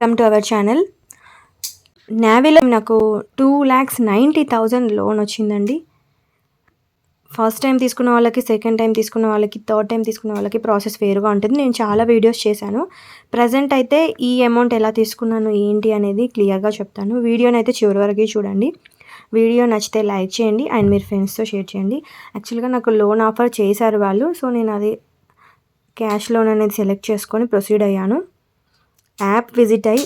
Welcome to our channel. నావీలో నాకు 2,90,000 loan వచ్చిందండి. ఫస్ట్ టైం తీసుకున్న వాళ్ళకి, సెకండ్ టైం తీసుకున్న వాళ్ళకి, థర్డ్ టైం తీసుకున్న వాళ్ళకి ప్రాసెస్ వేరుగా ఉంటుంది. నేను చాలా వీడియోస్ చేశాను. ప్రజెంట్ అయితే ఈ అమౌంట్ ఎలా తీసుకున్నాను ఏంటి అనేది క్లియర్గా చెప్తాను. వీడియోని అయితే చివరి వరకు చూడండి. వీడియో నచ్చితే లైక్ చేయండి అండ్ మీరు ఫ్రెండ్స్తో షేర్ చేయండి. యాక్చువల్గా నాకు లోన్ ఆఫర్ చేశారు వాళ్ళు, సో నేను అది క్యాష్ లోన్ అనేది సెలెక్ట్ చేసుకొని ప్రొసీడ్ అయ్యాను. యాప్ విజిట్ అయ్యి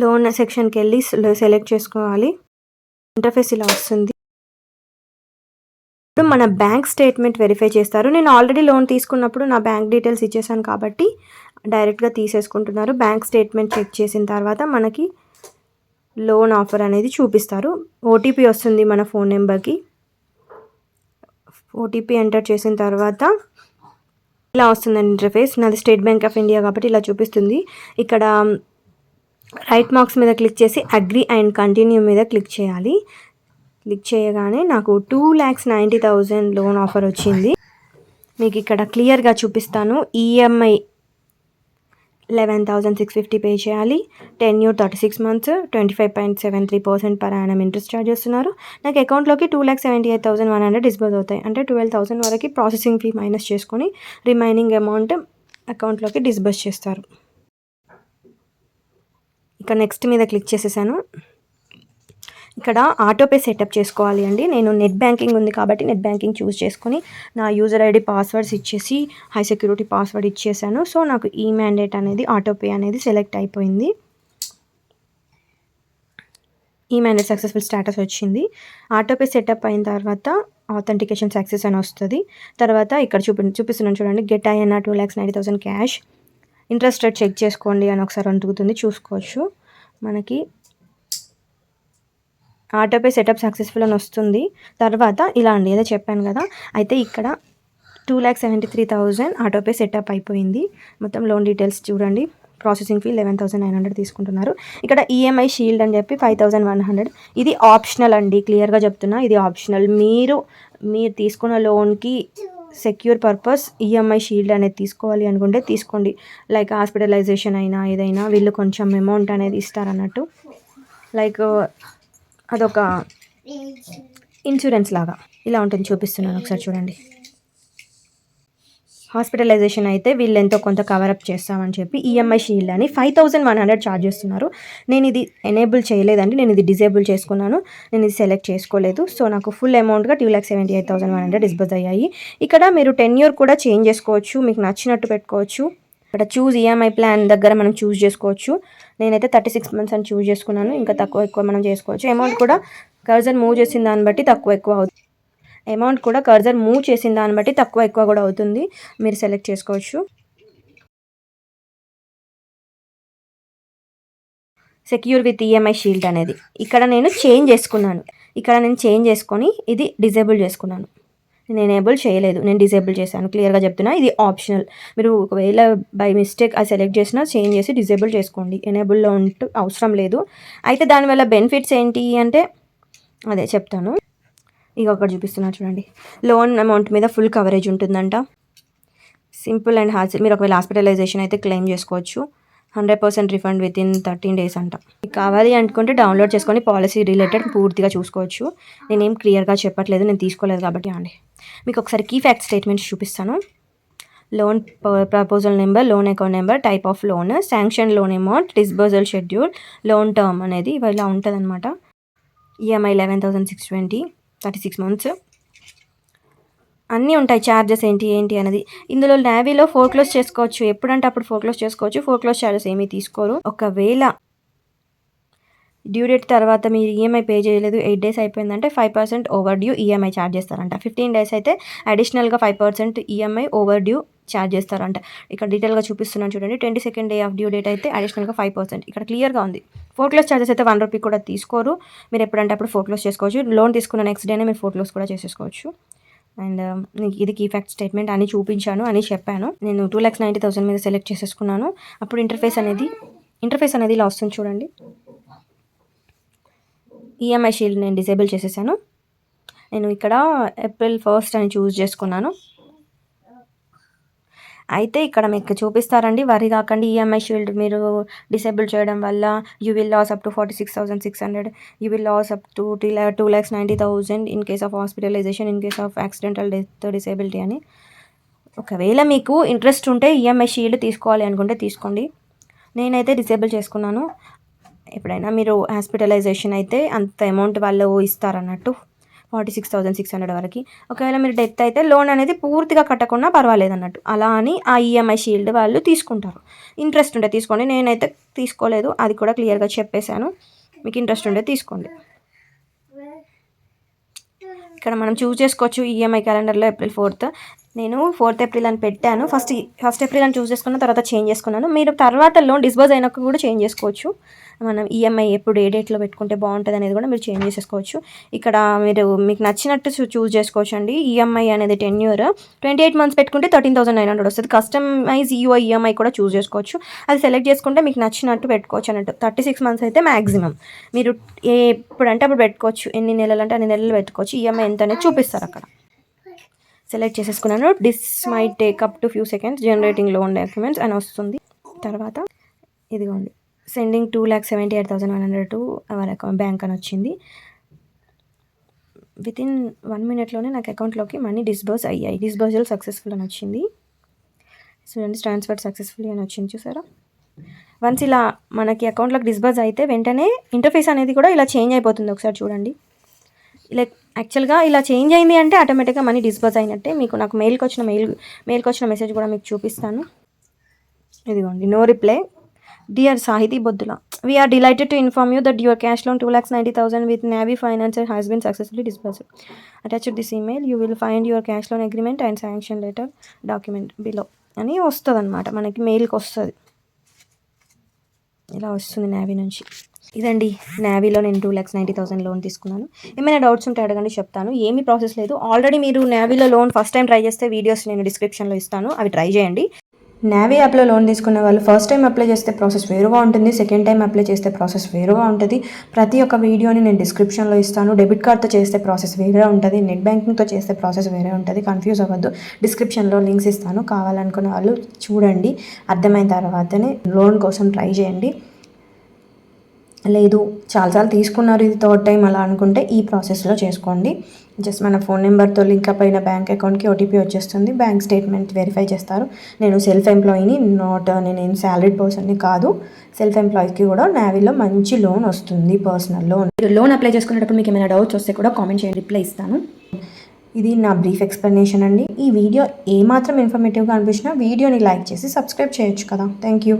లోన్ సెక్షన్కి వెళ్ళి సెలెక్ట్ చేసుకోవాలి. ఇంటర్ఫేస్ ఇలా వస్తుంది. ఇప్పుడు మన బ్యాంక్ స్టేట్మెంట్ వెరిఫై చేస్తారు. నేను ఆల్రెడీ లోన్ తీసుకున్నప్పుడు నా బ్యాంక్ డీటెయిల్స్ ఇచ్చేసాను కాబట్టి డైరెక్ట్గా తీసేసుకుంటున్నారు. బ్యాంక్ స్టేట్మెంట్ చెక్ చేసిన తర్వాత మనకి లోన్ ఆఫర్ అనేది చూపిస్తారు. ఓటీపీ వస్తుంది మన ఫోన్ నెంబర్కి. ఓటీపీ ఎంటర్ చేసిన తర్వాత ఇలా వస్తుందండి ఇంటర్ఫేస్. నాది స్టేట్ బ్యాంక్ ఆఫ్ ఇండియా కాబట్టి ఇలా చూపిస్తుంది. ఇక్కడ రైట్ మార్క్స్ మీద క్లిక్ చేసి అగ్రీ అండ్ కంటిన్యూ మీద క్లిక్ చేయాలి. క్లిక్ చేయగానే నాకు 2,90,000 లోన్ ఆఫర్ వచ్చింది. మీకు ఇక్కడ క్లియర్గా చూపిస్తాను. ఈఎంఐ 11,650 పే చేయాలి. Tenure 36 months, 25.73% per annum interest charge చేస్తున్నారు. నాకు అకౌంట్లోకి 2,78,100 డిస్బర్స్ అవుతాయి. అంటే 12,000 వరకు ప్రాసెసింగ్ ఫీ మైనస్ చేసుకొని రిమైనింగ్ అమౌంట్ అకౌంట్లోకి డిస్బర్స్ చేస్తారు. ఇక్కడ నెక్స్ట్ మీద క్లిక్ చేసేసాను. ఇక్కడ ఆటోపే సెటప్ చేసుకోవాలి అండి. నేను నెట్ బ్యాంకింగ్ ఉంది కాబట్టి నెట్ బ్యాంకింగ్ చూస్ చేసుకొని నా యూజర్ ఐడి పాస్వర్డ్స్ ఇచ్చేసి హై సెక్యూరిటీ పాస్వర్డ్ ఇచ్చేసాను. సో నాకు ఈ మ్యాండేట్ అనేది ఆటోపే అనేది సెలెక్ట్ అయిపోయింది. ఈ మ్యాండేట్ సక్సెస్ఫుల్ స్టేటస్ వచ్చింది. ఆటోపే సెటప్ అయిన తర్వాత ఆథెంటికేషన్ సక్సెస్ అని వస్తుంది. తర్వాత ఇక్కడ చూపిస్తున్నాను చూడండి. Get INR 2,90,000 cash. Interest rate check చేసుకోండి అని ఒకసారి అడుగుతుంది, చూసుకోవచ్చు. మనకి ఆటోపే సెటప్ సక్సెస్ఫుల్ అని వస్తుంది. తర్వాత ఇలా అండి, ఏదో చెప్పాను కదా. అయితే ఇక్కడ 2,73,000 ఆటోపే సెటప్ అయిపోయింది. మొత్తం లోన్ డీటెయిల్స్ చూడండి. ప్రాసెసింగ్ ఫీ 11,900 తీసుకుంటున్నారు. ఇక్కడ ఈఎంఐ షీల్డ్ అని చెప్పి 5,100. ఇది ఆప్షనల్ అండి, క్లియర్గా చెప్తున్నా. ఇది ఆప్షనల్. మీరు తీసుకున్న లోన్కి సెక్యూర్ పర్పస్ ఈఎంఐ షీల్డ్ అనేది తీసుకోవాలి అనుకుంటే తీసుకోండి. లైక్ హాస్పిటలైజేషన్ అయినా ఏదైనా వీళ్ళు కొంచెం అమౌంట్ అనేది ఇస్తారన్నట్టు. లైక్ అదొక ఇన్సూరెన్స్ లాగా ఇలా ఉంటుంది. చూపిస్తున్నాను ఒకసారి చూడండి. హాస్పిటలైజేషన్ అయితే వీళ్ళు ఎంతో కొంత కవరప్ చేస్తామని చెప్పి ఈఎంఐ షీల్డ్ అని 5,100 ఛార్జ్ చేస్తున్నారు. నేను ఇది ఎనేబుల్ చేయలేదండి, నేను ఇది డిజేబుల్ చేసుకున్నాను. నేను ఇది సెలెక్ట్ చేసుకోలేదు. సో నాకు ఫుల్ అమౌంట్గా 2,78,100 డిస్బర్స్ అయ్యాయి. ఇక్కడ మీరు టెన్యూర్ కూడా చేంజ్ చేసుకోవచ్చు, మీకు నచ్చినట్టు పెట్టుకోవచ్చు. ఇక్కడ చూజ్ ఈఎంఐ ప్లాన్ దగ్గర మనం చూస్ చేసుకోవచ్చు. నేనైతే 36 months అని చూస్ చేసుకున్నాను. ఇంకా తక్కువ ఎక్కువ మనం చేసుకోవచ్చు. అమౌంట్ కూడా కర్జర్ మూవ్ చేసిన దాన్ని బట్టి తక్కువ ఎక్కువ అవుతుంది. తక్కువ ఎక్కువ కూడా అవుతుంది. మీరు సెలెక్ట్ చేసుకోవచ్చు. సెక్యూర్ విత్ ఈఎంఐ షీల్డ్ అనేది ఇక్కడ నేను చేంజ్ చేసుకొని ఇది డిజేబుల్ చేసుకున్నాను. నేను ఎనేబుల్ చేయలేదు, నేను డిజేబుల్ చేశాను. క్లియర్గా చెప్తున్నా, ఇది ఆప్షనల్. మీరు ఒకవేళ బై మిస్టేక్ అది సెలెక్ట్ చేసినా చేంజ్ చేసి డిజేబుల్ చేసుకోండి. ఎనేబుల్లో ఉంటూ అవసరం లేదు. అయితే దానివల్ల బెనిఫిట్స్ ఏంటి అంటే అదే చెప్తాను. ఇక ఒకటి చూపిస్తున్నా చూడండి. లోన్ అమౌంట్ మీద ఫుల్ కవరేజ్ ఉంటుందంట. సింపుల్ అండ్ మీరు ఒకవేళ హాస్పిటలైజేషన్ అయితే క్లెయిమ్ చేసుకోవచ్చు. 100% రిఫండ్ విత్ ఇన్ 13 days అంట. మీకు కావాలి అనుకుంటే డౌన్లోడ్ చేసుకొని పాలసీ రిలేటెడ్ పూర్తిగా చూసుకోవచ్చు. నేనేం క్లియర్గా చెప్పట్లేదు, నేను తీసుకోలేదు కాబట్టి అండి. మీకు ఒకసారి కీ ఫ్యాక్ట్ స్టేట్మెంట్స్ చూపిస్తాను. Loan proposal number, loan account number, type of loan, sanction loan amount, disbursal schedule, loan term అనేది ఇలా ఉంటుంది అనమాట. ఈఎంఐ 11,620, 36 months అన్నీ ఉంటాయి. ఛార్జెస్ ఏంటి అనేది ఇందులో నావీలో ఫోర్క్లోజ్ చేసుకోవచ్చు. ఎప్పుడంటే అప్పుడు ఫోర్క్లోజ్ చేసుకోవచ్చు. ఫోర్క్లోజ్ ఛార్జెస్ ఏమీ తీసుకోరు. ఒకవేళ డ్యూ డేట్ తర్వాత మీరు ఈఎంఐ పే చేయలేదు, 8 days అయిపోయిందంటే 5% ఓవర్ డ్యూ ఈఎంఐ ఛార్జ్ చేస్తారంట. 15 days అయితే అడిషనల్గా 5% ఈఎంఐ ఓవర్ డ్యూ ఛార్జ్ చేస్తారంట. ఇక్కడ డీటెయిల్గా చూపిస్తున్నాను చూడండి. 22nd day of due date అయితే అడిషనల్గా 5%. ఇక్కడ క్లియర్గా ఉంది. ఫోర్క్లోజ్ ఛార్జెస్ అయితే 1 rupee కూడా తీసుకోరు. మీరు ఎప్పుడంటే అప్పుడు ఫోర్క్లోజ్ చేసుకోవచ్చు. లోన్ తీసుకున్న నెక్స్ట్ డేనే మీరు ఫోర్క్లోజ్ కూడా చేసేసుకోవచ్చు. అండ్ ఇది కీ ఫ్యాక్ట్ స్టేట్మెంట్ అని చూపించాను అని చెప్పాను. నేను 2,90,000 మీద సెలెక్ట్ చేసేసుకున్నాను. అప్పుడు ఇంటర్ఫేస్ అనేది ఇలా వస్తుంది చూడండి. ఈఎంఐ షీల్డ్ నేను డిసేబుల్ చేసేసాను. నేను ఇక్కడ April 1st అని చూస్ చేసుకున్నాను. అయితే ఇక్కడ మీకు చూపిస్తారండి, వరి కాకండి. ఈఎంఐ షీల్డ్ మీరు డిసేబుల్ చేయడం వల్ల you will lose up to 46,600, you will lose up to 2,90,000 in case of hospitalization, in case of accidental death, disability అని. ఒకవేళ మీకు ఇంట్రెస్ట్ ఉంటే ఈఎంఐ షీల్డ్ తీసుకోవాలి అనుకుంటే తీసుకోండి. నేనైతే డిసేబుల్ చేసుకున్నాను. ఎప్పుడైనా మీరు హాస్పిటలైజేషన్ అయితే అంత అమౌంట్ వాళ్ళు ఇస్తారన్నట్టు, 46,600 వరకు. ఒకవేళ మీరు డెత్ అయితే లోన్ అనేది పూర్తిగా కట్టకుండా పర్వాలేదు అన్నట్టు. అలా అని ఆ ఈఎంఐ షీల్డ్ వాళ్ళు తీసుకుంటారు. ఇంట్రెస్ట్ ఉంటే తీసుకోండి. నేనైతే తీసుకోలేదు, అది కూడా క్లియర్గా చెప్పేశాను. మీకు ఇంట్రెస్ట్ ఉంటే తీసుకోండి. ఇక్కడ మనం చూస్ చేసుకోవచ్చు ఈఎంఐ క్యాలెండర్లో April 4th. నేను 4th April అని పెట్టాను. ఫస్ట్ ఏప్రిల్ అని చూస్ చేసుకున్న తర్వాత చేంజ్ చేసుకున్నాను. మీరు తర్వాత లోన్ డిస్బర్స్ అయినాక కూడా చేంజ్ చేసుకోవచ్చు. మనం ఈఎంఐ ఎప్పుడు ఏ డేట్లో పెట్టుకుంటే బాగుంటుంది అనేది కూడా మీరు చేంజ్ చేసేసుకోవచ్చు. ఇక్కడ మీకు నచ్చినట్టు చూస్ చేసుకోవచ్చు అండి. ఈఎంఐ అనేది 10 year 28 months పెట్టుకుంటే 13,900 వస్తుంది. కస్టమైజ్ ఈఎంఐ కూడా చూస్ చేసుకోవచ్చు. అది సెలెక్ట్ చేసుకుంటే మీకు నచ్చినట్టు పెట్టుకోవచ్చు అన్నట్టు. 36 months అయితే మ్యాక్సిమం. మీరు ఎప్పుడంటే అప్పుడు పెట్టుకోవచ్చు, ఎన్ని నెలలు అంటే అన్ని నెలలు పెట్టుకోవచ్చు. ఈఎంఐ ఎంత అనేది చూపిస్తారు అక్కడ. సెలెక్ట్ చేసేసుకున్నాను. This my take up to few seconds generating loan documents అని వస్తుంది. తర్వాత ఇదిగోండి, sending 2,78,100 to our account bank అని వచ్చింది. వితిన్ 1 minute నాకు అకౌంట్లోకి మనీ డిస్బర్స్ అయ్యాయి. డిస్బర్సల్ సక్సెస్ఫుల్ అని వచ్చింది. స్టూడెంట్స్ ట్రాన్స్ఫర్ సక్సెస్ఫుల్లీ అని వచ్చింది, చూసారా. వన్స్ ఇలా మనకి అకౌంట్లోకి డిస్బర్స్ అయితే వెంటనే ఇంటర్ఫేస్ అనేది కూడా ఇలా చేంజ్ అయిపోతుంది. ఒకసారి చూడండి. ఇలా యాక్చువల్గా ఇలా చేంజ్ అయింది అంటే ఆటోమేటిక్గా మనీ డిస్బర్స్ అయినట్టే. మీకు నాకు మెయిల్కి వచ్చిన మెసేజ్ కూడా మీకు చూపిస్తాను. ఇదిగోండి, no reply. Dear Sahithi Boddula, we are delighted to inform you that your cash loan 2,90,000 with Navi financer has been successfully disbursed. Attached this email you will find your cash loan agreement and sanction letter document below అని వస్తుంది అనమాట. మనకి మెయిల్కి వస్తుంది, ఇలా వస్తుంది navy నుంచి. ఇదండి, నావీలో నేను 2,90,000 లోన్ తీసుకున్నాను. ఏమైనా డౌట్స్ ఉంటే అడగండి, చెప్తాను. ఏమీ ప్రాసెస్ లేదు. ఆల్రెడీ మీరు నావీలో లోన్ ఫస్ట్ టైం ట్రై చేస్తే వీడియోస్ నేను డిస్క్రిప్షన్లో ఇస్తాను, అవి ట్రై చేయండి. నావీ యాప్లో లోన్ తీసుకున్న వాళ్ళు ఫస్ట్ టైం అప్లై చేస్తే ప్రాసెస్ వేరుగా ఉంటుంది, సెకండ్ టైం అప్లై చేస్తే ప్రాసెస్ వేరుగా ఉంటుంది. ప్రతి ఒక్క వీడియోని నేను డిస్క్రిప్షన్లో ఇస్తాను. డెబిట్ కార్డ్తో చేస్తే ప్రాసెస్ వేరే ఉంటుంది, నెట్ బ్యాంకింగ్తో చేస్తే ప్రాసెస్ వేరే ఉంటుంది. కన్ఫ్యూజ్ అవ్వద్దు, డిస్క్రిప్షన్లో లింక్స్ ఇస్తాను. కావాలనుకున్న వాళ్ళు చూడండి, అర్థమైన తర్వాతనే లోన్ కోసం ట్రై చేయండి. లేదు చాలాసార్లు తీసుకున్నారు, ఇది థర్డ్ టైం అలా అనుకుంటే ఈ ప్రాసెస్లో చేసుకోండి. జస్ట్ మన ఫోన్ నెంబర్తో లింక్ అప్ అయిన బ్యాంక్ అకౌంట్కి ఓటీపీ వచ్చేస్తుంది. బ్యాంక్ స్టేట్మెంట్ వెరిఫై చేస్తారు. నేను సెల్ఫ్ ఎంప్లాయీని, నేనేం శాలరీడ్ పర్సన్ని కాదు. సెల్ఫ్ ఎంప్లాయీకి కూడా నావీలో మంచి లోన్ వస్తుంది, పర్సనల్ లోన్. మీరు లోన్ అప్లై చేసుకునేటప్పుడు మీకు ఏమైనా డౌట్స్ వస్తే కూడా కామెంట్ చేయండి, రిప్లై ఇస్తాను. ఇది నా బ్రీఫ్ ఎక్స్ప్లెనేషన్ అండి. ఈ వీడియో ఏమాత్రం ఇన్ఫర్మేటివ్గా అనిపించినా వీడియోని లైక్ చేసి సబ్స్క్రైబ్ చేయొచ్చు కదా. Thank you.